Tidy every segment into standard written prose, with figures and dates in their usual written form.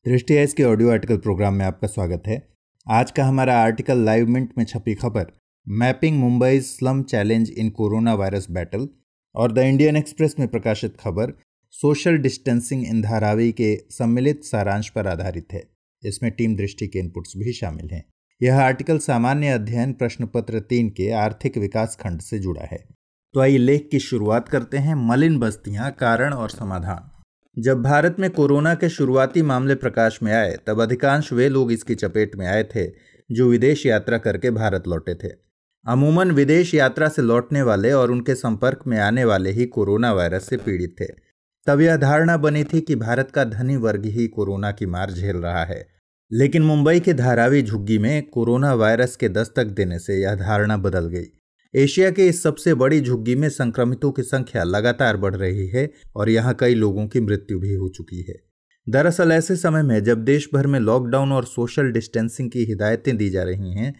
दृष्टि एस के audio article programme में आपका स्वागत है। आज का हमारा आर्टिकल लाइव मिंट में छपी खबर mapping Mumbai slum challenge in corona virus battle और द इंडियन एक्सप्रेस में प्रकाशित खबर सोशल डिस्टेंसिंग इन धारावी के सम्मिलित सारांश पर आधारित है। इसमें टीम दृष्टि के इनपुट्स भी शामिल हैं। यह आर्टिकल सामान्य अध्ययन प्रश्न पत्र 3 के आर्थिक विकास खंड से जुड़ा है। तो आइए लेख की शुरुआत करते हैं। मलिन बस्तियां, कारण और समाधान। जब भारत में कोरोना के शुरुआती मामले प्रकाश में आए तब अधिकांश वे लोग इसकी चपेट में आए थे जो विदेश यात्रा करके भारत लौटे थे। अमूमन विदेश यात्रा से लौटने वाले और उनके संपर्क में आने वाले ही कोरोना वायरस से पीड़ित थे। तब यह धारणा बनी थी कि भारत का धनी वर्ग ही कोरोना की मार झेल रहा है। लेकिन मुंबई के धारावी झुग्गी में कोरोना वायरस के दस्तक देने से यह धारणा बदल गई। एशिया के इस सबसे बड़ी झुग्गी में संक्रमितों की संख्या लगातार बढ़ रही है और यहाँ कई लोगों की मृत्यु भी हो चुकी है। दरअसल ऐसे समय में जब देश भर में लॉकडाउन और सोशल डिस्टेंसिंग की हिदायतें दी जा रही हैं,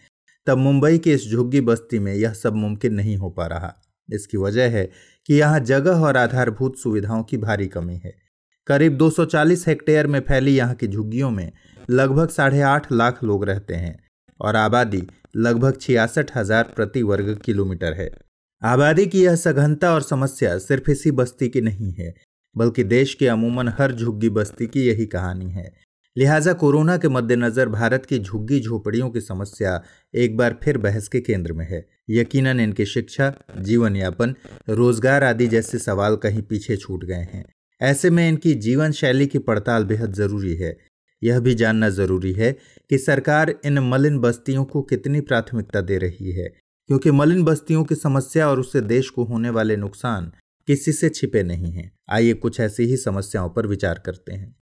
तब मुंबई की इस झुग्गी बस्ती में यह सब मुमकिन नहीं हो पा रहा। इसकी वजह है कि यहाँ जगह और आधारभूत सुविधाओं की भारी कमी है। करीब 240 हेक्टेयर में फैली यहाँ की झुग्गियों में लगभग 8.5 लाख लोग रहते हैं और आबादी लगभग 66,000 प्रति वर्ग किलोमीटर है। आबादी की यह सघनता और समस्या सिर्फ इसी बस्ती की नहीं है, बल्कि देश के अमूमन हर झुग्गी बस्ती की यही कहानी है। लिहाजा कोरोना के मद्देनजर भारत की झुग्गी झोपड़ियों की समस्या एक बार फिर बहस के केंद्र में है। यकीनन इनकी शिक्षा, जीवन यापन, रोजगार आदि जैसे सवाल कहीं पीछे छूट गए हैं। ऐसे में इनकी जीवन शैली की पड़ताल बेहद जरूरी है। यह भी जानना जरूरी है कि सरकार इन मलिन बस्तियों को कितनी प्राथमिकता दे रही है, क्योंकि मलिन बस्तियों की समस्या और उससे देश को होने वाले नुकसान किसी से छिपे नहीं हैं। आइए कुछ ऐसी ही समस्याओं पर विचार करते हैं।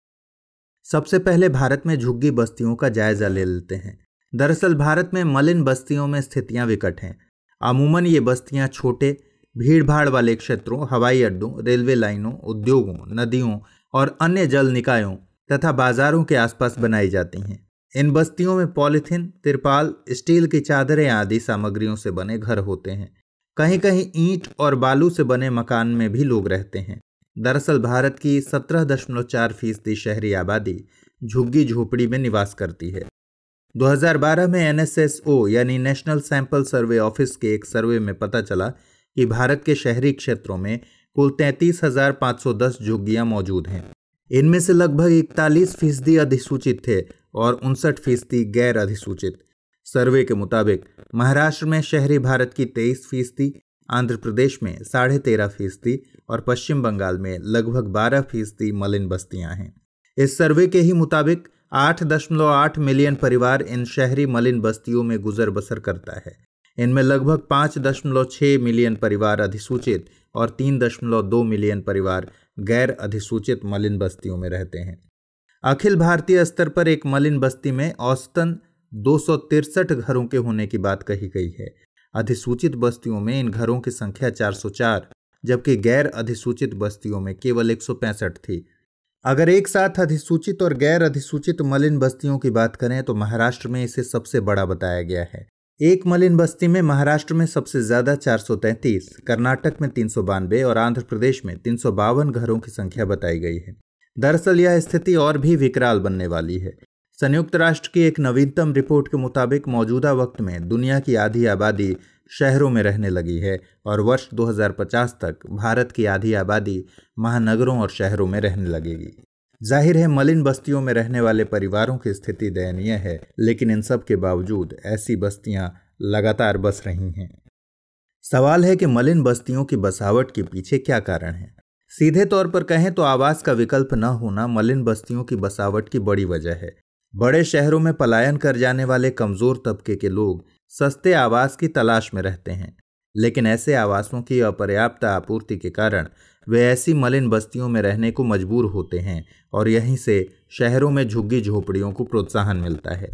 सबसे पहले भारत में झुग्गी बस्तियों का जायजा ले लेते हैं। दरअसल भारत में मलिन बस्तियों में स्थितियां विकट हैं। अमूमन ये बस्तियां छोटे भीड़भाड़ वाले क्षेत्रों, हवाई अड्डों, रेलवे लाइनों, उद्योगों, नदियों और अन्य जल निकायों तथा बाजारों के आसपास बनाई जाती हैं। इन बस्तियों में पॉलीथीन, तिरपाल, स्टील की चादरें आदि सामग्रियों से बने घर होते हैं। कहीं कहीं ईंट और बालू से बने मकान में भी लोग रहते हैं। दरअसल भारत की 17.4% शहरी आबादी झुग्गी झोपड़ी में निवास करती है। 2012 में NSSO यानी नेशनल सैंपल सर्वे ऑफिस के एक सर्वे में पता चला कि भारत के शहरी क्षेत्रों में कुल 33,510 झुग्गियां मौजूद हैं। इनमें से लगभग 41% अधिसूचित थे और 59% गैर अधिसूचित। सर्वे के मुताबिक महाराष्ट्र में शहरी भारत की 23%, आंध्र प्रदेश में 13.5% और पश्चिम बंगाल में लगभग 12% मलिन बस्तियां हैं। इस सर्वे के ही मुताबिक 8.8 मिलियन परिवार इन शहरी मलिन बस्तियों में गुजर बसर करता है। इनमें लगभग 5.6 मिलियन परिवार अधिसूचित और 3.2 मिलियन परिवार गैर अधिसूचित मलिन बस्तियों में रहते हैं। अखिल भारतीय स्तर पर एक मलिन बस्ती में औसतन 263 घरों के होने की बात कही गई है। अधिसूचित बस्तियों में इन घरों की संख्या 404, जबकि गैर अधिसूचित बस्तियों में केवल 165 थी। अगर एक साथ अधिसूचित और गैर अधिसूचित मलिन बस्तियों की बात करें तो महाराष्ट्र में इसे सबसे बड़ा बताया गया है। एक मलिन बस्ती में महाराष्ट्र में सबसे ज्यादा 433, कर्नाटक में 392 और आंध्र प्रदेश में 352 घरों की संख्या बताई गई है। दरअसल यह स्थिति और भी विकराल बनने वाली है। संयुक्त राष्ट्र की एक नवीनतम रिपोर्ट के मुताबिक मौजूदा वक्त में दुनिया की आधी आबादी शहरों में रहने लगी है और वर्ष 2050 तक भारत की आधी आबादी महानगरों और शहरों में रहने लगेगी। जाहिर है मलिन बस्तियों में रहने वाले परिवारों की स्थिति दयनीय है, लेकिन इन सब के बावजूद ऐसी बस्तियां लगातार बस रही हैं। सवाल है कि मलिन बस्तियों की बसावट के पीछे क्या कारण है। सीधे तौर पर कहें तो आवास का विकल्प न होना मलिन बस्तियों की बसावट की बड़ी वजह है। बड़े शहरों में पलायन कर जाने वाले कमजोर तबके के लोग सस्ते आवास की तलाश में रहते हैं, लेकिन ऐसे आवासों की अपर्याप्त आपूर्ति के कारण वे ऐसी मलिन बस्तियों में रहने को मजबूर होते हैं और यहीं से शहरों में झुग्गी झोपड़ियों को प्रोत्साहन मिलता है।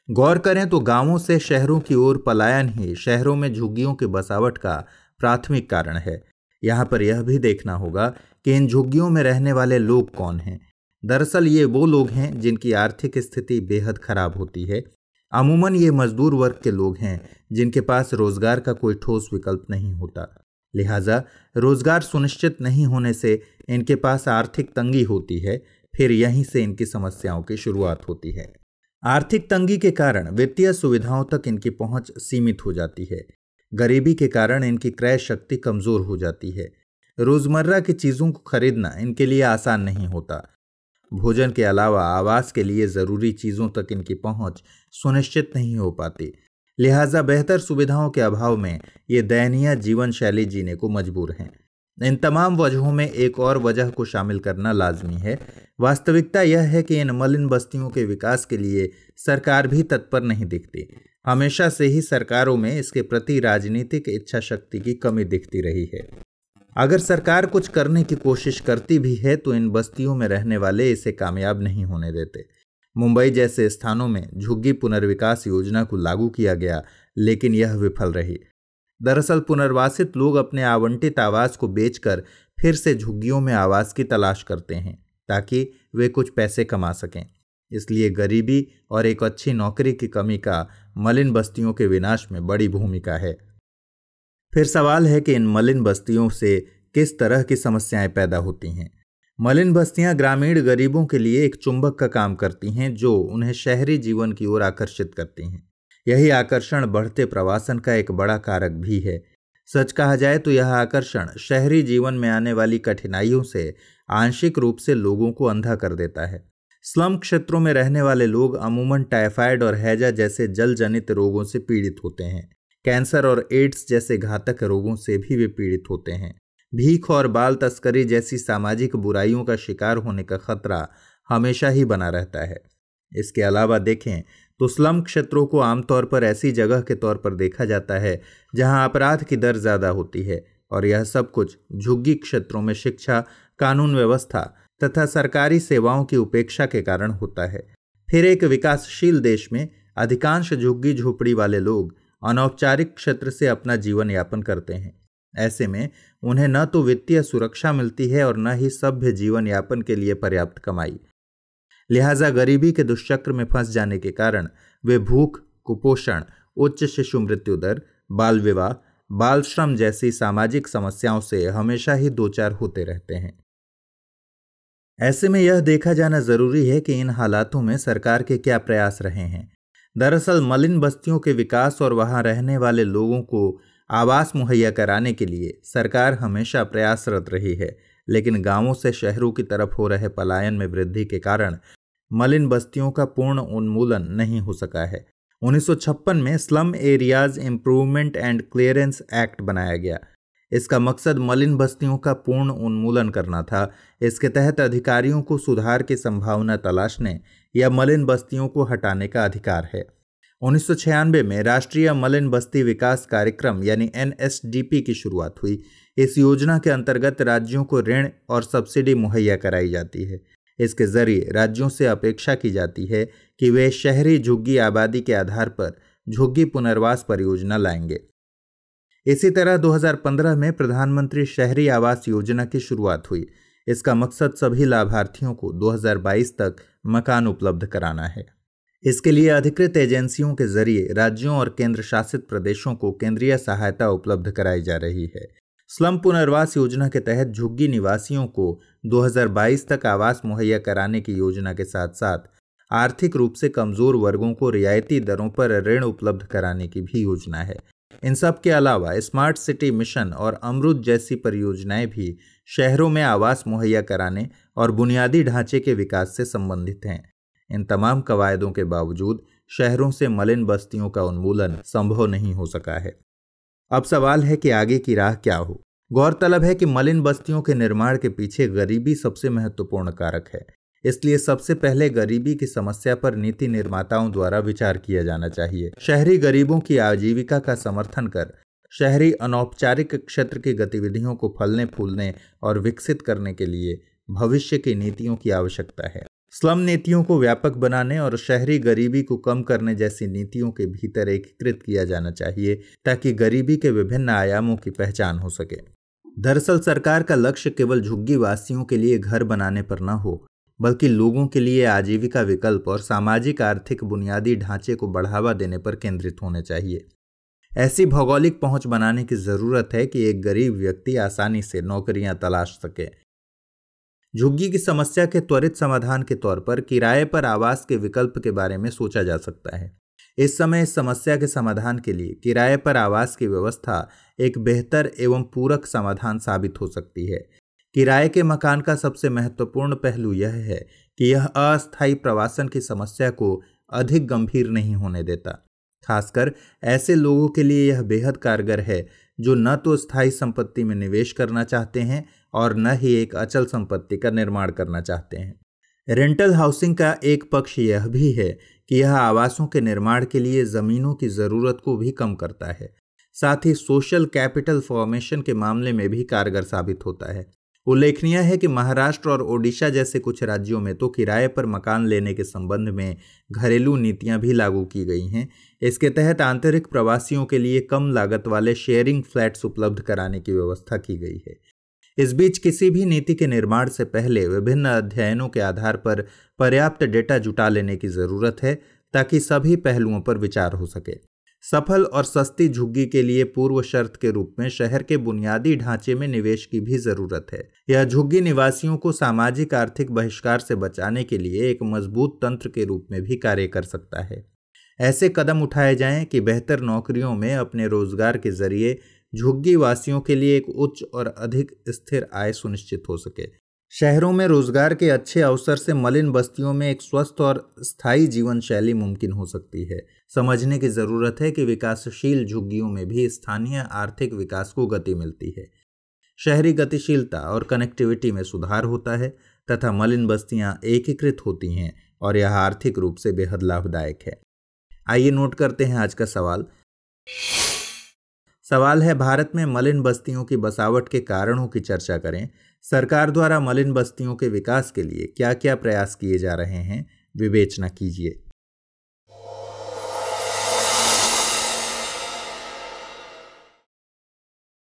गौर करें तो गांवों से शहरों की ओर पलायन ही शहरों में झुग्गियों की बसावट का प्राथमिक कारण है। यहाँ पर यह भी देखना होगा कि इन झुग्गियों में रहने वाले लोग कौन हैं। दरअसल ये वो लोग हैं जिनकी आर्थिक स्थिति बेहद खराब होती है। अमूमन ये मजदूर वर्ग के लोग हैं जिनके पास रोजगार का कोई ठोस विकल्प नहीं होता। लिहाजा रोजगार सुनिश्चित नहीं होने से इनके पास आर्थिक तंगी होती है। फिर यहीं से इनकी समस्याओं की शुरुआत होती है। आर्थिक तंगी के कारण वित्तीय सुविधाओं तक इनकी पहुंच सीमित हो जाती है। गरीबी के कारण इनकी क्रय शक्ति कमजोर हो जाती है। रोजमर्रा की चीजों को खरीदना इनके लिए आसान नहीं होता। भोजन के अलावा आवास के लिए जरूरी चीजों तक इनकी पहुंच सुनिश्चित नहीं हो पाती। लिहाजा बेहतर सुविधाओं के अभाव में ये दयनीय जीवन शैली जीने को मजबूर हैं। इन तमाम वजहों में एक और वजह को शामिल करना लाजमी है। वास्तविकता यह है कि इन मलिन बस्तियों के विकास के लिए सरकार भी तत्पर नहीं दिखती। हमेशा से ही सरकारों में इसके प्रति राजनीतिक इच्छा शक्ति की कमी दिखती रही है। अगर सरकार कुछ करने की कोशिश करती भी है तो इन बस्तियों में रहने वाले इसे कामयाब नहीं होने देते। मुंबई जैसे स्थानों में झुग्गी पुनर्विकास योजना को लागू किया गया, लेकिन यह विफल रही। दरअसल पुनर्वासित लोग अपने आवंटित आवास को बेचकर फिर से झुग्गियों में आवास की तलाश करते हैं ताकि वे कुछ पैसे कमा सकें। इसलिए गरीबी और एक अच्छी नौकरी की कमी का मलिन बस्तियों के विनाश में बड़ी भूमिका है। फिर सवाल है कि इन मलिन बस्तियों से किस तरह की समस्याएं पैदा होती हैं। मलिन बस्तियां ग्रामीण गरीबों के लिए एक चुंबक का काम करती हैं जो उन्हें शहरी जीवन की ओर आकर्षित करती हैं। यही आकर्षण बढ़ते प्रवासन का एक बड़ा कारक भी है। सच कहा जाए तो यह आकर्षण शहरी जीवन में आने वाली कठिनाइयों से आंशिक रूप से लोगों को अंधा कर देता है। स्लम क्षेत्रों में रहने वाले लोग अमूमन टाइफाइड और हैजा जैसे जल जनित रोगों से पीड़ित होते हैं। कैंसर और एड्स जैसे घातक रोगों से भी वे पीड़ित होते हैं। भीख और बाल तस्करी जैसी सामाजिक बुराइयों का शिकार होने का खतरा हमेशा ही बना रहता है। इसके अलावा देखें तो स्लम क्षेत्रों को आमतौर पर ऐसी जगह के तौर पर देखा जाता है जहां अपराध की दर ज्यादा होती है, और यह सब कुछ झुग्गी क्षेत्रों में शिक्षा, कानून व्यवस्था तथा सरकारी सेवाओं की उपेक्षा के कारण होता है। फिर एक विकासशील देश में अधिकांश झुग्गी झोपड़ी वाले लोग अनौपचारिक क्षेत्र से अपना जीवन यापन करते हैं। ऐसे में उन्हें न तो वित्तीय सुरक्षा मिलती है और न ही सभ्य जीवन यापन के लिए पर्याप्त कमाई। लिहाजा गरीबी के दुष्चक्र में फंस जाने के कारण वे भूख, कुपोषण, उच्च शिशु मृत्यु दर, बाल विवाह, बाल श्रम जैसी सामाजिक समस्याओं से हमेशा ही दो चार होते रहते हैं। ऐसे में यह देखा जाना जरूरी है कि इन हालातों में सरकार के क्या प्रयास रहे हैं। दरअसल मलिन बस्तियों के विकास और वहां रहने वाले लोगों को आवास मुहैया कराने के लिए सरकार हमेशा प्रयासरत रही है, लेकिन गांवों से शहरों की तरफ हो रहे पलायन में वृद्धि के कारण मलिन बस्तियों का पूर्ण उन्मूलन नहीं हो सका है। 1956 में slum areas improvement and clearance act बनाया गया। इसका मकसद मलिन बस्तियों का पूर्ण उन्मूलन करना था। इसके तहत अधिकारियों को सुधार की संभावना तलाशने या मलिन बस्तियों को हटाने का अधिकार है। 1996 में राष्ट्रीय मलिन बस्ती विकास कार्यक्रम यानी NSDP की शुरुआत हुई। इस योजना के अंतर्गत राज्यों को ऋण और सब्सिडी मुहैया कराई जाती है। इसके जरिए राज्यों से अपेक्षा की जाती है कि वे शहरी झुग्गी आबादी के आधार पर झुग्गी पुनर्वास परियोजना लाएंगे। इसी तरह 2015 में प्रधानमंत्री शहरी आवास योजना की शुरुआत हुई। इसका मकसद सभी लाभार्थियों को 2022 तक मकान उपलब्ध कराना है। इसके लिए अधिकृत एजेंसियों के जरिए राज्यों और केंद्र शासित प्रदेशों को केंद्रीय सहायता उपलब्ध कराई जा रही है। स्लम पुनर्वास योजना के तहत झुग्गी निवासियों को 2022 तक आवास मुहैया कराने की योजना के साथ साथ आर्थिक रूप से कमजोर वर्गों को रियायती दरों पर ऋण उपलब्ध कराने की भी योजना है। इन सब के अलावा स्मार्ट सिटी मिशन और अमृत जैसी परियोजनाएं भी शहरों में आवास मुहैया कराने और बुनियादी ढांचे के विकास से संबंधित हैं। इन तमाम कवायदों के बावजूद शहरों से मलिन बस्तियों का उन्मूलन संभव नहीं हो सका है। अब सवाल है कि आगे की राह क्या हो। गौरतलब है कि मलिन बस्तियों के निर्माण के पीछे गरीबी सबसे महत्वपूर्ण कारक है। इसलिए सबसे पहले गरीबी की समस्या पर नीति निर्माताओं द्वारा विचार किया जाना चाहिए। शहरी गरीबों की आजीविका का समर्थन कर शहरी अनौपचारिक क्षेत्र की गतिविधियों को फलने फूलने और विकसित करने के लिए भविष्य की नीतियों की आवश्यकता है। स्लम नीतियों को व्यापक बनाने और शहरी गरीबी को कम करने जैसी नीतियों के भीतर एकीकृत किया जाना चाहिए ताकि गरीबी के विभिन्न आयामों की पहचान हो सके। दरअसल सरकार का लक्ष्य केवल झुग्गी वासियों के लिए घर बनाने पर न हो, बल्कि लोगों के लिए आजीविका विकल्प और सामाजिक आर्थिक बुनियादी ढांचे को बढ़ावा देने पर केंद्रित होने चाहिए। ऐसी भौगोलिक पहुंच बनाने की जरूरत है कि एक गरीब व्यक्ति आसानी से नौकरियां तलाश सके। झुग्गी की समस्या के त्वरित समाधान के तौर पर किराए पर आवास के विकल्प के बारे में सोचा जा सकता है। इस समय इस समस्या के समाधान के लिए किराए पर आवास की व्यवस्था एक बेहतर एवं पूरक समाधान साबित हो सकती है। किराए के मकान का सबसे महत्वपूर्ण पहलू यह है कि यह अस्थायी प्रवासन की समस्या को अधिक गंभीर नहीं होने देता। खासकर ऐसे लोगों के लिए यह बेहद कारगर है जो न तो स्थायी संपत्ति में निवेश करना चाहते हैं और न ही एक अचल संपत्ति का निर्माण करना चाहते हैं। रेंटल हाउसिंग का एक पक्ष यह भी है कि यह आवासों के निर्माण के लिए जमीनों की जरूरत को भी कम करता है। साथ ही सोशल कैपिटल फॉर्मेशन के मामले में भी कारगर साबित होता है। उल्लेखनीय है कि महाराष्ट्र और ओडिशा जैसे कुछ राज्यों में तो किराए पर मकान लेने के संबंध में घरेलू नीतियां भी लागू की गई हैं। इसके तहत आंतरिक प्रवासियों के लिए कम लागत वाले शेयरिंग फ्लैट्स उपलब्ध कराने की व्यवस्था की गई है। इस बीच किसी भी नीति के निर्माण से पहले विभिन्न अध्ययनों के आधार पर पर्याप्त डेटा जुटा लेने की जरूरत है ताकि सभी पहलुओं पर विचार हो सके। सफल और सस्ती झुग्गी के लिए पूर्व शर्त के रूप में शहर के बुनियादी ढांचे में निवेश की भी जरूरत है। यह झुग्गी निवासियों को सामाजिक आर्थिक बहिष्कार से बचाने के लिए एक मजबूत तंत्र के रूप में भी कार्य कर सकता है। ऐसे कदम उठाए जाएं कि बेहतर नौकरियों में अपने रोजगार के जरिए झुग्गी वासियों के लिए एक उच्च और अधिक स्थिर आय सुनिश्चित हो सके। शहरों में रोजगार के अच्छे अवसर से मलिन बस्तियों में एक स्वस्थ और स्थायी जीवन शैली मुमकिन हो सकती है। समझने की जरूरत है कि विकासशील झुग्गियों में भी स्थानीय आर्थिक विकास को गति मिलती है। शहरी गतिशीलता और कनेक्टिविटी में सुधार होता है तथा मलिन बस्तियां एकीकृत होती हैं और यह आर्थिक रूप से बेहद लाभदायक है। आइए नोट करते हैं आज का सवाल। सवाल है, भारत में मलिन बस्तियों की बसावट के कारणों की चर्चा करें। सरकार द्वारा मलिन बस्तियों के विकास के लिए क्या क्या प्रयास किए जा रहे हैं, विवेचना कीजिए।